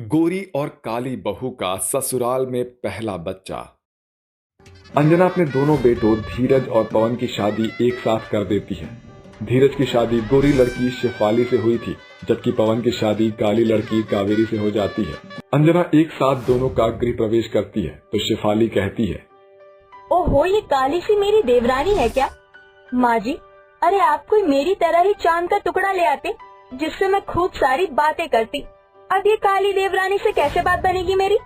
गोरी और काली बहू का ससुराल में पहला बच्चा। अंजना अपने दोनों बेटों धीरज और पवन की शादी एक साथ कर देती है। धीरज की शादी गोरी लड़की शेफाली से हुई थी, जबकि पवन की शादी काली लड़की कावेरी से हो जाती है। अंजना एक साथ दोनों का गृह प्रवेश करती है तो शेफाली कहती है, ओहो, ये काली सी मेरी देवरानी है क्या? माँ जी, अरे आप कोई मेरी तरह ही चांद का टुकड़ा ले आते जिससे मैं खूब सारी बातें करती। अब ये काली देवरानी से कैसे बात बनेगी मेरी?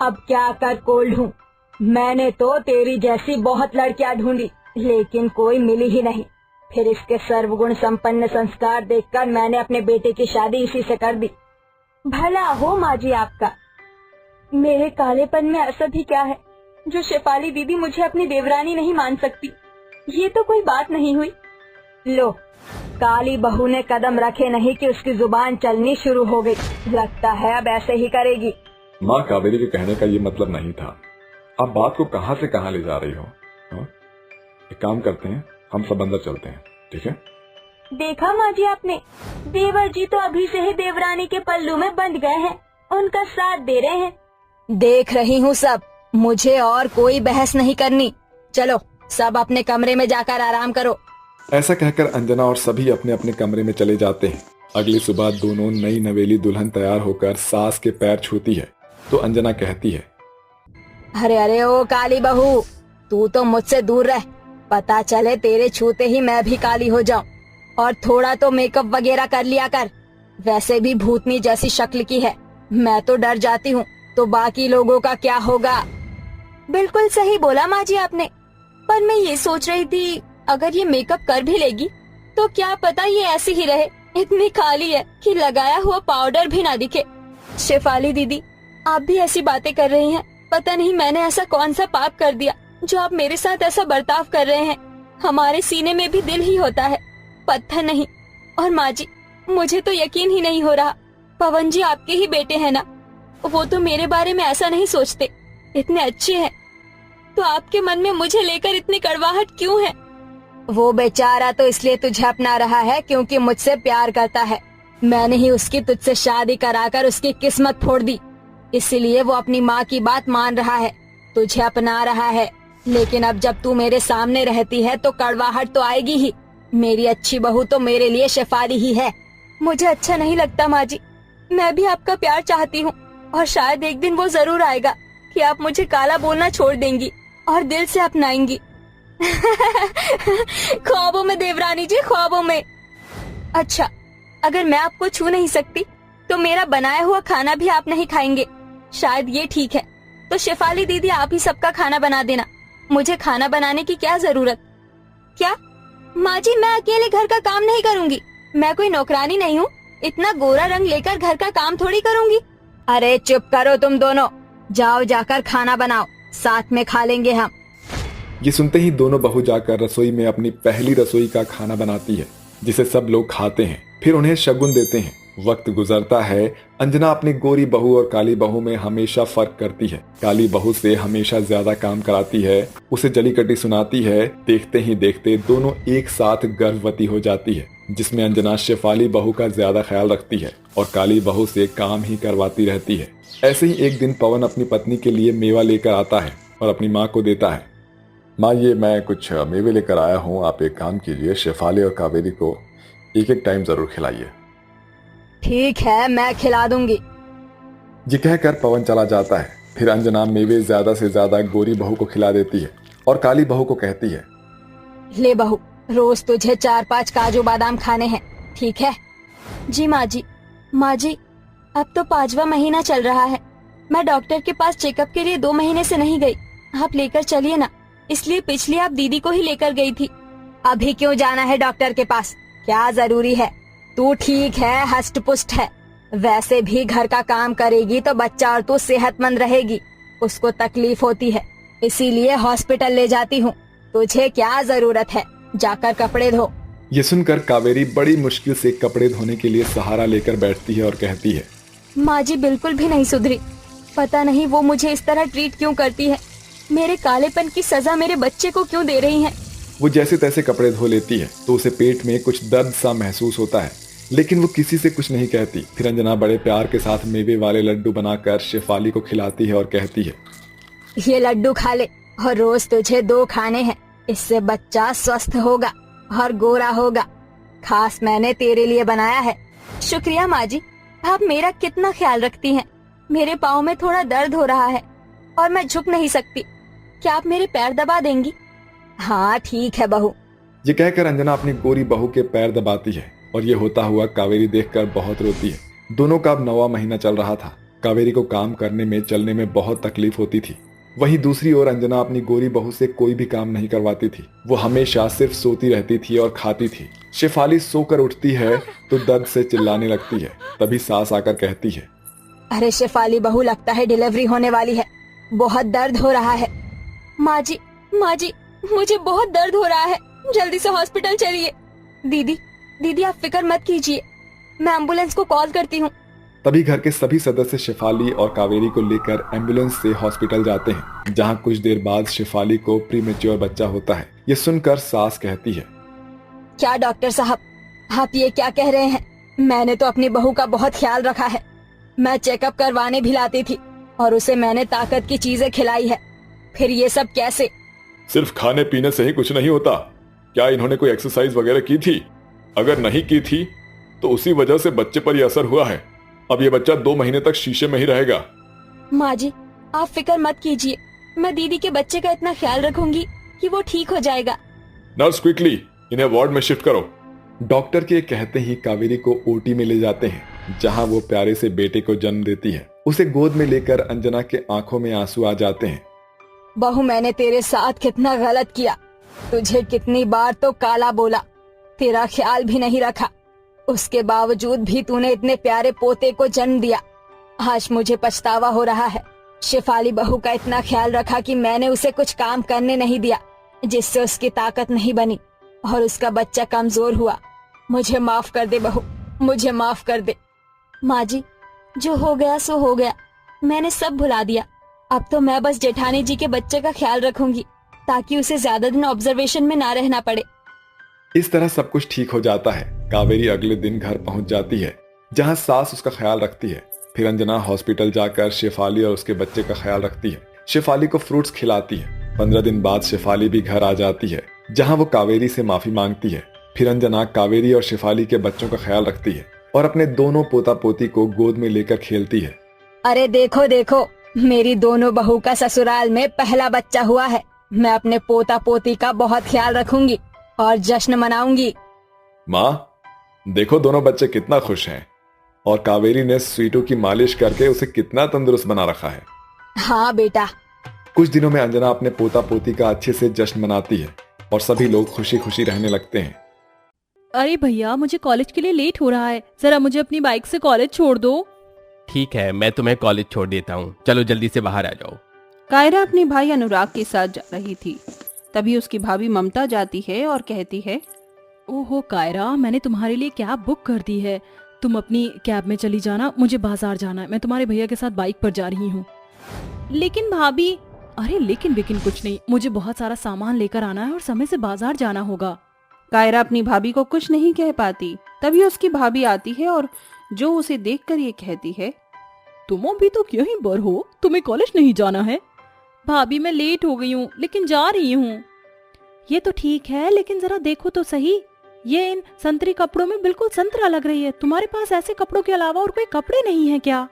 अब क्या कर कोल्ड हूँ। मैंने तो तेरी जैसी बहुत लड़कियां ढूंढी, लेकिन कोई मिली ही नहीं। फिर इसके सर्वगुण संपन्न संस्कार देखकर मैंने अपने बेटे की शादी इसी से कर दी। भला हो माँ जी आपका। मेरे कालेपन में ऐसा भी क्या है जो शेफाली दीदी मुझे अपनी देवरानी नहीं मान सकती? ये तो कोई बात नहीं हुई। लो, काली बहू ने कदम रखे नहीं कि उसकी जुबान चलनी शुरू हो गई। लगता है अब ऐसे ही करेगी। माँ, कावेरी के कहने का ये मतलब नहीं था। आप बात को कहाँ से कहाँ ले जा रही हो? एक काम करते हैं, हम सब अंदर चलते हैं, ठीक है? देखा माँ जी आपने, देवर जी तो अभी से ही देवरानी के पल्लू में बंध गए हैं, उनका साथ दे रहे हैं। देख रही हूँ सब, मुझे और कोई बहस नहीं करनी। चलो सब अपने कमरे में जाकर आराम करो। ऐसा कहकर अंजना और सभी अपने अपने कमरे में चले जाते हैं। अगली सुबह दोनों नई नवेली दुल्हन तैयार होकर सास के पैर छूती है तो अंजना कहती है, अरे अरे ओ काली बहू, तू तो मुझसे दूर रह। पता चले तेरे छूते ही मैं भी काली हो जाऊं। और थोड़ा तो मेकअप वगैरह कर लिया कर। वैसे भी भूतनी जैसी शक्ल की है, मैं तो डर जाती हूँ, तो बाकी लोगों का क्या होगा? बिल्कुल सही बोला माँ जी आपने, पर मैं ये सोच रही थी अगर ये मेकअप कर भी लेगी तो क्या पता ये ऐसी ही रहे। इतनी काली है कि लगाया हुआ पाउडर भी ना दिखे। शेफाली दीदी, आप भी ऐसी बातें कर रही हैं। पता नहीं मैंने ऐसा कौन सा पाप कर दिया जो आप मेरे साथ ऐसा बर्ताव कर रहे हैं। हमारे सीने में भी दिल ही होता है, पत्थर नहीं। और माँ जी, मुझे तो यकीन ही नहीं हो रहा, पवन जी आपके ही बेटे हैं ना? वो तो मेरे बारे में ऐसा नहीं सोचते। इतने अच्छे हैं तो आपके मन में मुझे लेकर इतनी कड़वाहट क्यों है? वो बेचारा तो इसलिए तुझे अपना रहा है क्योंकि मुझसे प्यार करता है। मैंने ही उसकी तुझसे शादी कराकर उसकी किस्मत फोड़ दी, इसलिए वो अपनी माँ की बात मान रहा है, तुझे अपना रहा है। लेकिन अब जब तू मेरे सामने रहती है तो कड़वाहट तो आएगी ही। मेरी अच्छी बहू तो मेरे लिए शेफाली ही है। मुझे अच्छा नहीं लगता माँ जी, मैं भी आपका प्यार चाहती हूँ और शायद एक दिन वो जरूर आएगा कि आप मुझे काला बोलना छोड़ देंगी और दिल से अपनाएंगी। ख्वाबों में देवरानी जी, ख्वाबों में। अच्छा, अगर मैं आपको छू नहीं सकती तो मेरा बनाया हुआ खाना भी आप नहीं खाएंगे, शायद ये ठीक है। तो शेफाली दीदी, आप ही सबका खाना बना देना। मुझे खाना बनाने की क्या जरूरत? क्या माँ जी, मैं अकेले घर का काम नहीं करूँगी। मैं कोई नौकरानी नहीं हूँ, इतना गोरा रंग लेकर घर का काम थोड़ी करूँगी। अरे चुप करो तुम दोनों, जाओ जाकर खाना बनाओ, साथ में खा लेंगे हम। ये सुनते ही दोनों बहू जाकर रसोई में अपनी पहली रसोई का खाना बनाती है, जिसे सब लोग खाते हैं, फिर उन्हें शगुन देते हैं। वक्त गुजरता है, अंजना अपनी गोरी बहू और काली बहू में हमेशा फर्क करती है। काली बहू से हमेशा ज्यादा काम कराती है, उसे जली कटी सुनाती है। देखते ही देखते दोनों एक साथ गर्भवती हो जाती है, जिसमें अंजना शेफाली बहू का ज्यादा ख्याल रखती है और काली बहू से काम ही करवाती रहती है। ऐसे ही एक दिन पवन अपनी पत्नी के लिए मेवा लेकर आता है और अपनी माँ को देता है। माँ, ये मैं कुछ मेवे लेकर आया हूँ, आप एक काम कीजिए, शेफाली और कावेरी को एक एक टाइम जरूर खिलाइए। ठीक है, मैं खिला दूंगी। ये कहकर पवन चला जाता है। फिर अंजना मेवे ज्यादा से ज्यादा गोरी बहू को खिला देती है और काली बहू को कहती है, ले बहू, रोज तुझे 4-5 काजू बादाम खाने हैं, ठीक है? जी माँ जी। माँ जी, अब तो 5वां महीना चल रहा है। मैं डॉक्टर के पास चेकअप के लिए 2 महीने से नहीं गई। आप लेकर चलिए ना, इसलिए पिछली आप दीदी को ही लेकर गई थी। अभी क्यों जाना है डॉक्टर के पास? क्या जरूरी है? तू ठीक है, हष्ट पुष्ट है। वैसे भी घर का काम करेगी तो बच्चा और तू सेहतमंद रहेगी। उसको तकलीफ होती है, इसीलिए हॉस्पिटल ले जाती हूँ। तुझे क्या जरूरत है, जाकर कपड़े धो। ये सुनकर कावेरी बड़ी मुश्किल से कपड़े धोने के लिए सहारा लेकर बैठती है और कहती है, माँ जी बिल्कुल भी नहीं सुधरी। पता नहीं वो मुझे इस तरह ट्रीट क्यों करती है। मेरे कालेपन की सजा मेरे बच्चे को क्यों दे रही है? वो जैसे तैसे कपड़े धो लेती है तो उसे पेट में कुछ दर्द सा महसूस होता है, लेकिन वो किसी से कुछ नहीं कहती। फिर अंजना बड़े प्यार के साथ मेवे वाले लड्डू बनाकर शेफाली को खिलाती है और कहती है, ये लड्डू खा ले और रोज तुझे 2 खाने हैं। इससे बच्चा स्वस्थ होगा और गोरा होगा। खास मैंने तेरे लिए बनाया है। शुक्रिया माँ जी, आप मेरा कितना ख्याल रखती हैं। मेरे पाँव में थोड़ा दर्द हो रहा है और मैं झुक नहीं सकती। क्या आप मेरे पैर दबा देंगी? हाँ ठीक है बहू। ये कहकर अंजना अपनी गोरी बहू के पैर दबाती है और ये होता हुआ कावेरी देखकर बहुत रोती है। दोनों का अब 9वां महीना चल रहा था। कावेरी को काम करने में चलने में बहुत तकलीफ होती थी। वहीं दूसरी ओर अंजना अपनी गोरी बहू से कोई भी काम नहीं करवाती थी। वो हमेशा सिर्फ सोती रहती थी और खाती थी। शेफाली सोकर उठती है तो दर्द से चिल्लाने लगती है। तभी सास आकर कहती है, अरे शेफाली बहू, लगता है डिलीवरी होने वाली है। बहुत दर्द हो रहा है। माँ जी मुझे बहुत दर्द हो रहा है, जल्दी से हॉस्पिटल चलिए। दीदी आप फिक्र मत कीजिए, मैं एम्बुलेंस को कॉल करती हूँ। तभी घर के सभी सदस्य शेफाली और कावेरी को लेकर एम्बुलेंस से हॉस्पिटल जाते हैं, जहां कुछ देर बाद शेफाली को प्रीमेच्योर बच्चा होता है। ये सुनकर सास कहती है, क्या डॉक्टर साहब, आप ये क्या कह रहे हैं? मैंने तो अपनी बहू का बहुत ख्याल रखा है। मैं चेकअप करवाने भी लाती थी और उसे मैंने ताकत की चीजें खिलाई है। फिर ये सब कैसे? सिर्फ खाने पीने से ही कुछ नहीं होता। क्या इन्होंने कोई एक्सरसाइज वगैरह की थी? अगर नहीं की थी तो उसी वजह से बच्चे पर यह असर हुआ है। अब ये बच्चा 2 महीने तक शीशे में ही रहेगा। माँ जी आप फिक्र मत कीजिए, मैं दीदी के बच्चे का इतना ख्याल रखूंगी कि वो ठीक हो जाएगा। नर्स क्विकली इन्हें वार्ड में शिफ्ट करो। डॉक्टर के कहते ही कावेरी को ओटी में ले जाते हैं, जहां वो प्यारे से बेटे को जन्म देती है। उसे गोद में लेकर अंजना के आंखों में आंसू आ जाते हैं। बहू, मैंने तेरे साथ कितना गलत किया। तुझे कितनी बार तो काला बोला, तेरा ख्याल भी नहीं रखा। उसके बावजूद भी तूने इतने प्यारे पोते को जन्म दिया। आज मुझे पछतावा हो रहा है। शेफाली बहू का इतना ख्याल रखा कि मैंने उसे कुछ काम करने नहीं दिया, जिससे उसकी ताकत नहीं बनी और उसका बच्चा कमजोर हुआ। मुझे माफ कर दे बहू, मुझे माफ कर दे। माँ जी, जो हो गया सो हो गया, मैंने सब भुला दिया। अब तो मैं बस जेठानी जी के बच्चे का ख्याल रखूंगी, ताकि उसे ज्यादा दिन ऑब्जर्वेशन में ना रहना पड़े। इस तरह सब कुछ ठीक हो जाता है। कावेरी अगले दिन घर पहुंच जाती है, जहां सास उसका ख्याल रखती है। फिर अंजना हॉस्पिटल जाकर शेफाली और उसके बच्चे का ख्याल रखती है। शेफाली को फ्रूट्स खिलाती है। 15 दिन बाद शेफाली भी घर आ जाती है, जहां वो कावेरी से माफी मांगती है। फिर अंजना कावेरी और शेफाली के बच्चों का ख्याल रखती है और अपने दोनों पोता पोती को गोद में लेकर खेलती है। अरे देखो देखो, मेरी दोनों बहू का ससुराल में पहला बच्चा हुआ है। मैं अपने पोता पोती का बहुत ख्याल रखूंगी और जश्न मनाऊंगी। माँ देखो, दोनों बच्चे कितना खुश हैं और कावेरी ने स्वीटू की मालिश करके उसे कितना तंदुरुस्त बना रखा है। हाँ बेटा। कुछ दिनों में अंजना अपने पोता पोती का अच्छे से जश्न मनाती है और सभी लोग खुशी खुशी रहने लगते हैं। अरे भैया, मुझे कॉलेज के लिए लेट हो रहा है, जरा मुझे अपनी बाइक से कॉलेज छोड़ दो। ठीक है, मैं तुम्हें कॉलेज छोड़ देता हूँ। चलो जल्दी से बाहर आ जाओ। कायरा अपने भाई अनुराग के साथ जा रही थी। तभी उसकी भाभी ममता जाती है और कहती है, ओहो कायरा, मैंने तुम्हारे लिए कैब बुक कर दी है। तुम अपनी कैब में चली जाना, मुझे बाजार जाना है। मैं तुम्हारे भैया के साथ बाइक पर जा रही हूँ। लेकिन भाभी, अरे लेकिन कुछ नहीं, मुझे बहुत सारा सामान लेकर आना है और समय से बाजार जाना होगा। कायरा अपनी भाभी को कुछ नहीं कह पाती। तभी उसकी भाभी आती है और जो उसे देखकर ये कहती है, तुम अभी तो यहीं पर हो, तुम्हें कॉलेज नहीं जाना है? भाभी मैं लेट हो गई हूँ, लेकिन जा रही हूँ। ये तो ठीक है, लेकिन जरा देखो तो सही, ये इन संतरी कपड़ों में बिल्कुल संतरा लग रही है। तुम्हारे पास ऐसे कपड़ों के अलावा और कोई कपड़े नहीं है क्या?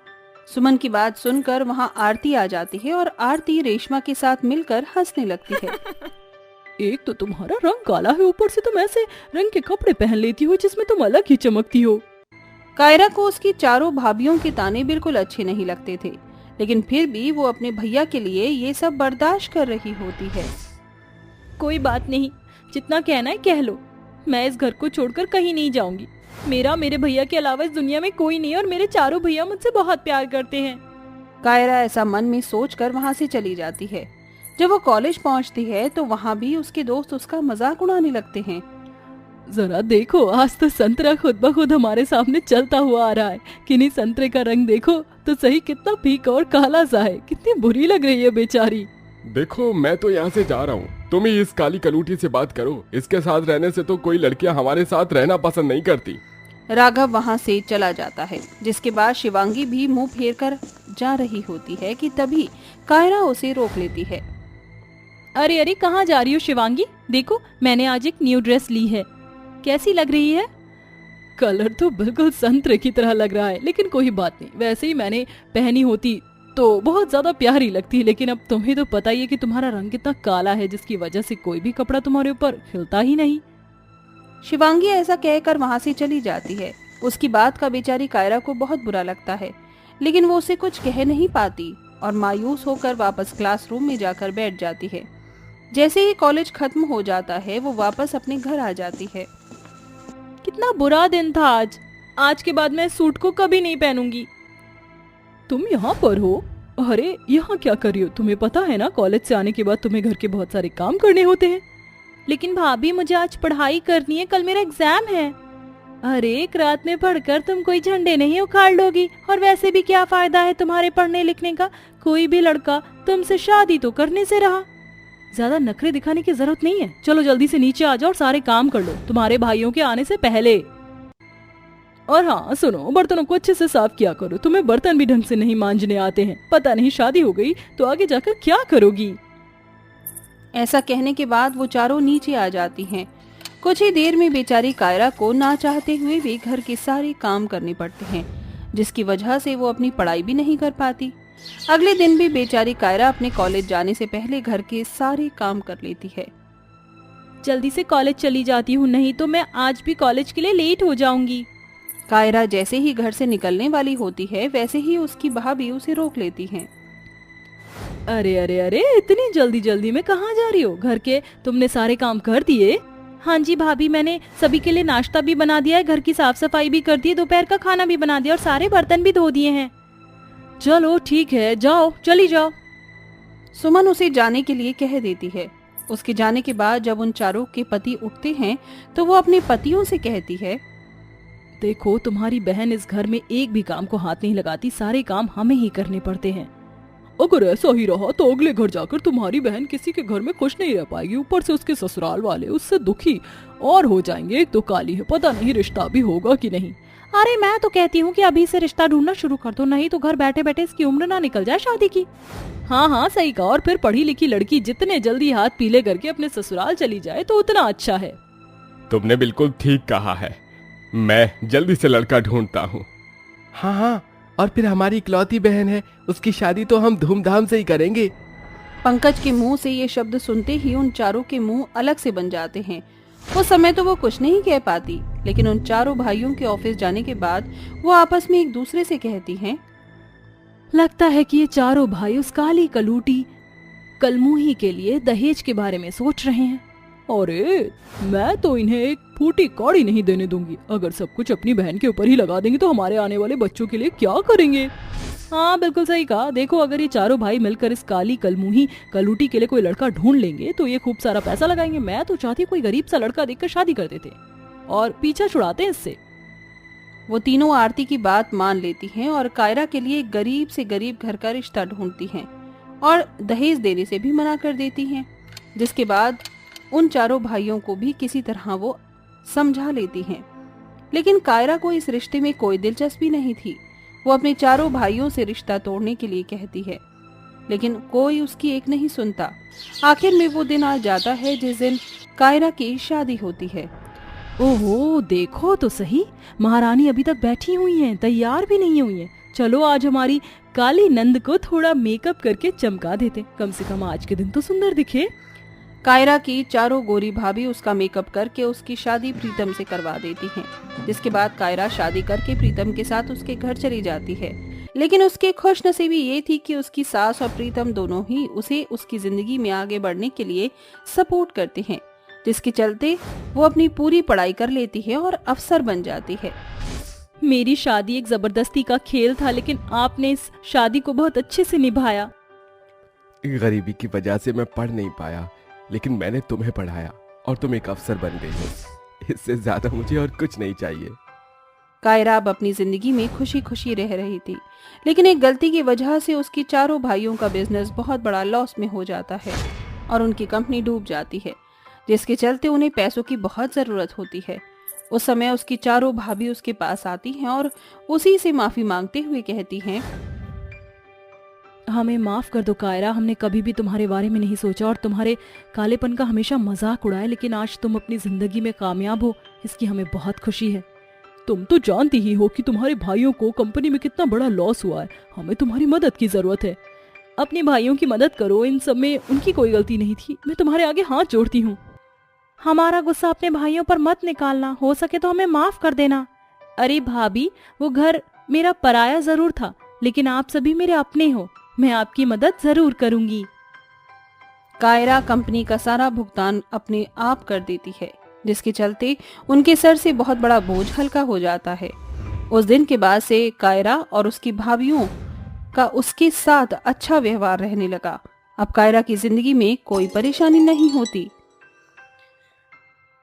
सुमन की बात सुनकर वहाँ आरती आ जाती है और आरती रेशमा के साथ मिलकर हंसने लगती है। एक तो तुम्हारा रंग काला है, ऊपर से तुम ऐसे रंग के कपड़े पहन लेती हो जिसमें तुम अलग ही चमकती हो। कायरा को उसकी चारों भाभियों के ताने बिल्कुल अच्छे नहीं लगते थे, लेकिन फिर भी वो अपने भैया के लिए ये सब बर्दाश्त कर रही होती है। कोई बात नहीं, जितना कहना है कह लो। मैं इस घर को छोड़कर कहीं नहीं जाऊंगी। मेरे भैया के अलावा इस दुनिया में कोई नहीं और मेरे चारों भैया मुझसे बहुत प्यार करते हैं। कायरा ऐसा मन में सोचकर वहाँ से चली जाती है। जब वो कॉलेज पहुँचती है तो वहाँ भी उसके दोस्त उसका मजाक उड़ाने लगते हैं। जरा देखो, आज तो संतरा खुद ब खुद हमारे सामने चलता हुआ आ रहा है। किन्हीं संतरे का रंग देखो तो सही, कितना फीका और काला सा है। कितनी बुरी लग रही है बेचारी। देखो, मैं तो यहाँ से जा रहा हूँ। तुम ही इस काली कलूटी से बात करो। इसके साथ रहने से तो कोई लड़कियाँ हमारे साथ रहना पसंद नहीं करती। राघव वहां से चला जाता है, जिसके बाद शिवांगी भी मुंह फेर कर जा रही होती है कि तभी कायरा उसे रोक लेती है। अरे अरे, कहाँ जा रही हो शिवांगी? देखो, मैंने आज एक न्यू ड्रेस ली है, कैसी लग रही है? कलर तो बिल्कुल संतरे की तरह लग रहा है, लेकिन कोई बात नहीं, वैसे ही मैंने पहनी होती तो बहुत ज्यादा प्यारी लगती है, लेकिन अब तुम्हें तो पता ही है कि तुम्हारा रंग कितना काला है, जिसकी वजह से कोई भी कपड़ा तुम्हारे ऊपर खिलता ही नहीं। शिवांगी ऐसा कहकर वहां से चली जाती है। उसकी बात का बेचारी कायरा को बहुत बुरा लगता है, लेकिन वो उसे कुछ कह नहीं पाती और मायूस होकर वापस क्लासरूम में जाकर बैठ जाती है। जैसे ही कॉलेज खत्म हो जाता है, वो वापस अपने घर आ जाती है। कितना बुरा दिन था आज। आज के बाद मैं सूट को कभी नहीं पहनूंगी। तुम यहाँ पर हो? अरे यहाँ क्या कर रही हो? तुम्हें पता है ना, कॉलेज से आने के बाद तुम्हें घर के बहुत सारे काम करने होते हैं। लेकिन भाभी, मुझे आज पढ़ाई करनी है, कल मेरा एग्जाम है। अरे एक रात में पढ़कर तुम कोई झंडे नहीं उखाड़ लोगी, और वैसे भी क्या फायदा है तुम्हारे पढ़ने लिखने का? कोई भी लड़का तुमसे शादी तो करने से रहा। ज्यादा नखरे दिखाने की जरूरत नहीं है। चलो जल्दी से नीचे आ जाओ और सारे काम कर लो, तुम्हारे भाइयों के आने से पहले। और हाँ सुनो, बर्तनों को अच्छे से साफ किया करो, तुम्हें बर्तन भी ढंग से नहीं मांजने आते हैं। पता नहीं शादी हो गई तो आगे जाकर क्या करोगी। ऐसा कहने के बाद वो चारों नीचे आ जाती हैं। कुछ ही देर में बेचारी कायरा को ना चाहते हुए भी घर के सारे काम करने पड़ते हैं, जिसकी वजह से वो अपनी पढ़ाई भी नहीं कर पाती। अगले दिन भी बेचारी कायरा अपने कॉलेज जाने से पहले घर के सारे काम कर लेती है। जल्दी से कॉलेज चली जाती हूँ, नहीं तो मैं आज भी कॉलेज के लिए लेट हो जाऊंगी। कायरा जैसे ही घर से निकलने वाली होती है, वैसे ही उसकी भाभी उसे रोक लेती हैं। अरे अरे अरे, इतनी जल्दी जल्दी में कहाँ जा रही हो? घर के तुमने सारे काम कर दिए? हाँ जी भाभी, मैंने सभी के लिए नाश्ता भी बना दिया है, घर की साफ सफाई भी कर दी है, दोपहर का खाना भी बना दिया और सारे बर्तन भी धो दिए हैं। चलो ठीक है, जाओ, चली जाओ। सुमन उसे जाने के लिए कह देती है। उसके जाने के बाद जब उन चारों के पति उठते हैं तो वो अपने पतियों से कहती है, देखो तुम्हारी बहन इस घर में एक भी काम को हाथ नहीं लगाती, सारे काम हमें ही करने पड़ते हैं। अगर ऐसा ही रहा तो अगले घर जाकर तुम्हारी बहन किसी के घर में खुश नहीं रह पाएगी, ऊपर से उसके ससुराल वाले उससे दुखी और हो जाएंगे। एक तो काली है, पता नहीं रिश्ता भी होगा कि नहीं। अरे मैं तो कहती हूँ कि अभी से रिश्ता ढूंढना शुरू कर दो, नहीं तो घर बैठे बैठे इसकी उम्र ना निकल जाए शादी की। हाँ हाँ सही कहा, और फिर पढ़ी लिखी लड़की जितने जल्दी हाथ पीले करके अपने ससुराल चली जाए तो उतना अच्छा है। तुमने बिल्कुल ठीक कहा है, मैं जल्दी से लड़का ढूंढता हूँ। हाँ हाँ, और फिर हमारी इकलौती बहन है, उसकी शादी तो हम धूमधाम से ही करेंगे। पंकज के मुंह से ये शब्द सुनते ही उन चारों के मुंह अलग से बन जाते हैं। उस समय तो वो कुछ नहीं कह पाती, लेकिन उन चारों भाइयों के ऑफिस जाने के बाद वो आपस में एक दूसरे से कहती हैं, लगता है कि ये चारों भाई उस काली कलूटी कलमुही के लिए दहेज के बारे में सोच रहे हैं। अरे मैं तो इन्हें एक फूटी कौड़ी नहीं देने दूंगी। अगर सब कुछ अपनी बहन के ऊपर ही लगा देंगे तो हमारे आने वाले बच्चों के लिए क्या करेंगे। हाँ बिल्कुल सही कहा। देखो अगर ये चारों भाई मिलकर इस काली कलमुही कलूटी के लिए कोई लड़का ढूंढ लेंगे तो ये खूब सारा पैसा लगाएंगे। मैं तो चाहती कोई गरीब सा लड़का देखकर शादी कर देते और पीछा छुड़ाते इससे। वो तीनों आरती की बात मान लेती हैं और कायरा के लिए गरीब से गरीब घर का रिश्ता ढूंढती हैं और दहेज देने से भी मना कर देती हैं, जिसके बाद उन चारों भाइयों को भी किसी तरह वो समझा लेती हैं। लेकिन कायरा को इस रिश्ते में कोई दिलचस्पी नहीं थी। वो अपने चारों भाइयों से रिश्ता तोड़ने के लिए कहती है, लेकिन कोई उसकी एक नहीं सुनता। आखिर में वो दिन आ जाता है जिस दिन कायरा की शादी होती है। ओहो देखो तो सही, महारानी अभी तक बैठी हुई हैं, तैयार भी नहीं हुई हैं। चलो आज हमारी काली नंद को थोड़ा मेकअप करके चमका देते, कम से कम आज के दिन तो सुंदर दिखे। कायरा की चारों गोरी भाभी उसका मेकअप करके उसकी शादी प्रीतम से करवा देती हैं, जिसके बाद कायरा शादी करके प्रीतम के साथ उसके घर चली जाती है। लेकिन उसकी खुशनसीबी ये थी कि उसकी सास और प्रीतम दोनों ही उसे उसकी जिंदगी में आगे बढ़ने के लिए सपोर्ट करते हैं, जिसके चलते वो अपनी पूरी पढ़ाई कर लेती है और अफसर बन जाती है। मेरी शादी एक जबरदस्ती का खेल था, लेकिन आपने इस शादी को बहुत अच्छे से निभाया। गरीबी की वजह से मैं पढ़ नहीं पाया, लेकिन मैंने तुम्हें पढ़ाया और तुम एक अफसर बन गई हो। इससे ज्यादा मुझे और कुछ नहीं चाहिए। कायरा अब अपनी जिंदगी में खुशी खुशी रह रही थी, लेकिन एक गलती की वजह से उसकी चारों भाइयों का बिजनेस बहुत बड़ा लॉस में हो जाता है और उनकी कंपनी डूब जाती है, जिसके चलते उन्हें पैसों की बहुत जरूरत होती है। उस समय उसकी चारों भाभी उसके पास आती हैं और उसी से माफी मांगते हुए कहती हैं, हमें माफ कर दो कायरा, हमने कभी भी तुम्हारे बारे में नहीं सोचा और तुम्हारे कालेपन का हमेशा मजाक उड़ाया, लेकिन आज तुम अपनी जिंदगी में कामयाब हो, इसकी हमें बहुत खुशी है। तुम तो जानती ही हो कि तुम्हारे भाइयों को कंपनी में कितना बड़ा लॉस हुआ है, हमें तुम्हारी मदद की जरूरत है। अपने भाइयों की मदद करो, इन सब में उनकी कोई गलती नहीं थी, मैं तुम्हारे आगे हाथ जोड़ती हूँ। हमारा गुस्सा अपने भाइयों पर मत निकालना, हो सके तो हमें माफ कर देना। अरे भाभी, वो घर मेरा पराया जरूर था, लेकिन आप सभी मेरे अपने हो, मैं आपकी मदद जरूर करूंगी। कायरा कंपनी का सारा भुगतान अपने आप कर देती है, जिसके चलते उनके सर से बहुत बड़ा बोझ हल्का हो जाता है। उस दिन के बाद से कायरा और उसकी भाभियों का उसके साथ अच्छा व्यवहार रहने लगा। अब कायरा की जिंदगी में कोई परेशानी नहीं होती।